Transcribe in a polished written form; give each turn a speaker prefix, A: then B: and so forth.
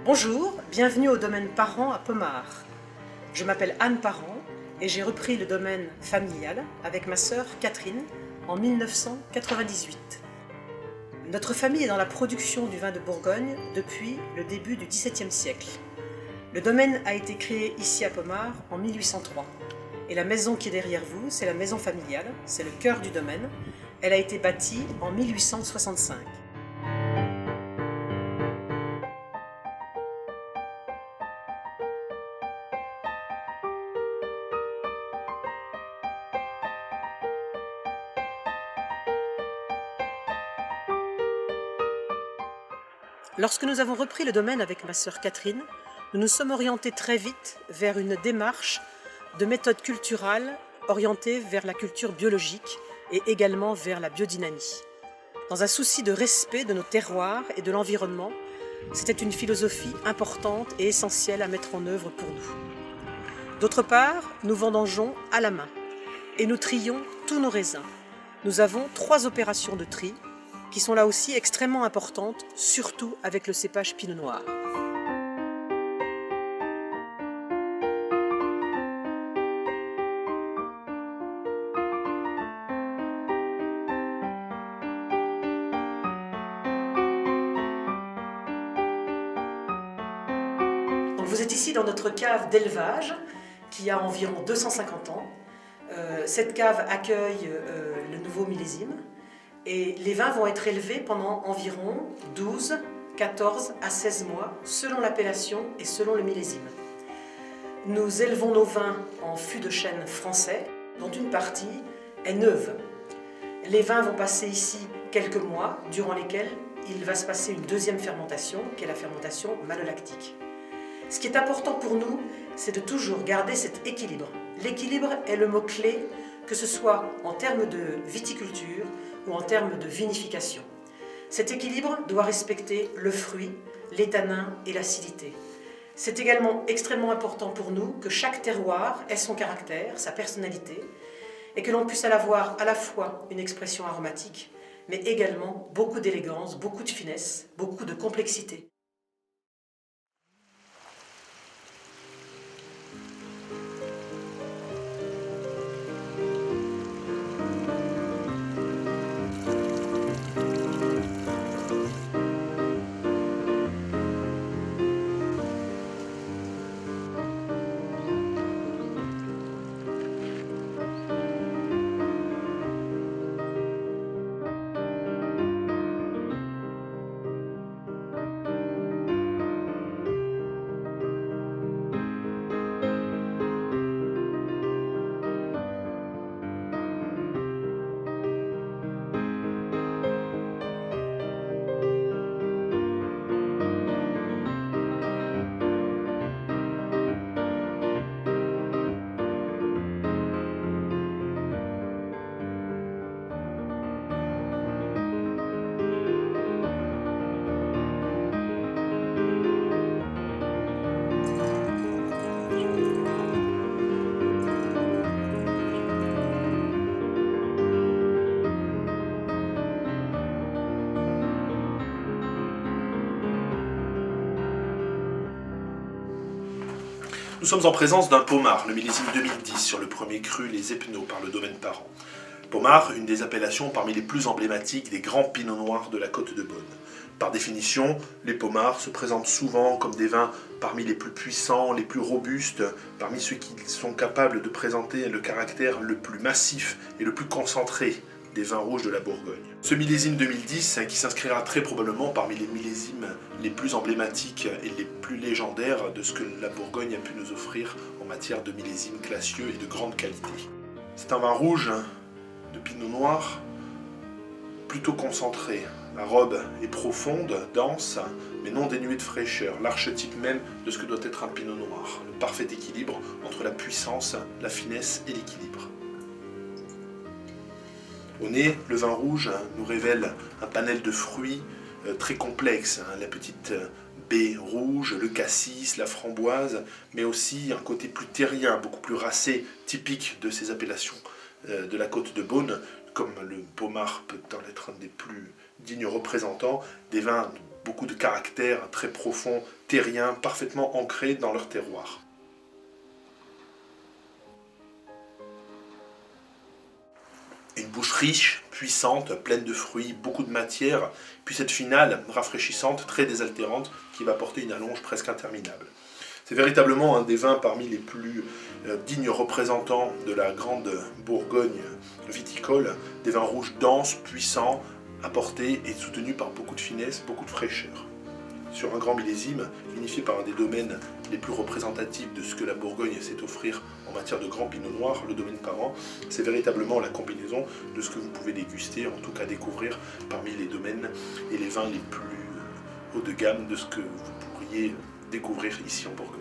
A: Bonjour, bienvenue au domaine Parent à Pommard. Je m'appelle Anne Parent et j'ai repris le domaine familial avec ma sœur Catherine en 1998. Notre famille est dans la production du vin de Bourgogne depuis le début du XVIIe siècle. Le domaine a été créé ici à Pommard en 1803. Et la maison qui est derrière vous, c'est la maison familiale, c'est le cœur du domaine. Elle a été bâtie en 1865. Lorsque nous avons repris le domaine avec ma sœur Catherine, nous nous sommes orientés très vite vers une démarche de méthode culturale orientée vers la culture biologique et également vers la biodynamie. Dans un souci de respect de nos terroirs et de l'environnement, c'était une philosophie importante et essentielle à mettre en œuvre pour nous. D'autre part, nous vendangeons à la main et nous trions tous nos raisins. Nous avons 3 opérations de tri qui sont là aussi extrêmement importantes, surtout avec le cépage Pinot Noir. Donc vous êtes ici dans notre cave d'élevage qui a environ 250 ans. Cette cave accueille le nouveau millésime. Et les vins vont être élevés pendant environ 12, 14 à 16 mois, selon l'appellation et selon le millésime. Nous élevons nos vins en fûts de chêne français, dont une partie est neuve. Les vins vont passer ici quelques mois, durant lesquels il va se passer une deuxième fermentation, qui est la fermentation malolactique. Ce qui est important pour nous, c'est de toujours garder cet équilibre. L'équilibre est le mot-clé, que ce soit en termes de viticulture ou en termes de vinification. Cet équilibre doit respecter le fruit, les tanins et l'acidité. C'est également extrêmement important pour nous que chaque terroir ait son caractère, sa personnalité, et que l'on puisse avoir à la fois une expression aromatique, mais également beaucoup d'élégance, beaucoup de finesse, beaucoup de complexité.
B: Nous sommes en présence d'un Pommard, le millésime 2010, sur le premier cru Les Epneaux par le domaine Parent. Pommard, une des appellations parmi les plus emblématiques des grands pinots noirs de la côte de Beaune. Par définition, les Pommards se présentent souvent comme des vins parmi les plus puissants, les plus robustes, parmi ceux qui sont capables de présenter le caractère le plus massif et le plus concentré des vins rouges de la Bourgogne. Ce millésime 2010, qui s'inscrira très probablement parmi les millésimes les plus emblématiques et les plus légendaires de ce que la Bourgogne a pu nous offrir en matière de millésimes classieux et de grande qualité. C'est un vin rouge de pinot noir plutôt concentré. La robe est profonde, dense, mais non dénuée de fraîcheur, l'archétype même de ce que doit être un pinot noir. Le parfait équilibre entre la puissance, la finesse et l'équilibre. Au nez, le vin rouge nous révèle un panel de fruits très complexe. La petite baie rouge, le cassis, la framboise, mais aussi un côté plus terrien, beaucoup plus racé, typique de ces appellations de la côte de Beaune, comme le Pommard peut en être un des plus dignes représentants, des vins beaucoup de caractère, très profonds, terriens, parfaitement ancrés dans leur terroir. Une bouche riche, puissante, pleine de fruits, beaucoup de matière, puis cette finale rafraîchissante, très désaltérante, qui va porter une allonge presque interminable. C'est véritablement un des vins parmi les plus dignes représentants de la grande Bourgogne viticole, des vins rouges denses, puissants, apportés et soutenus par beaucoup de finesse, beaucoup de fraîcheur. Sur un grand millésime, unifié par un des domaines les plus représentatifs de ce que la Bourgogne sait offrir en matière de grand pinot noir, le domaine Parent, c'est véritablement la combinaison de ce que vous pouvez déguster, en tout cas découvrir parmi les domaines et les vins les plus haut de gamme de ce que vous pourriez découvrir ici en Bourgogne.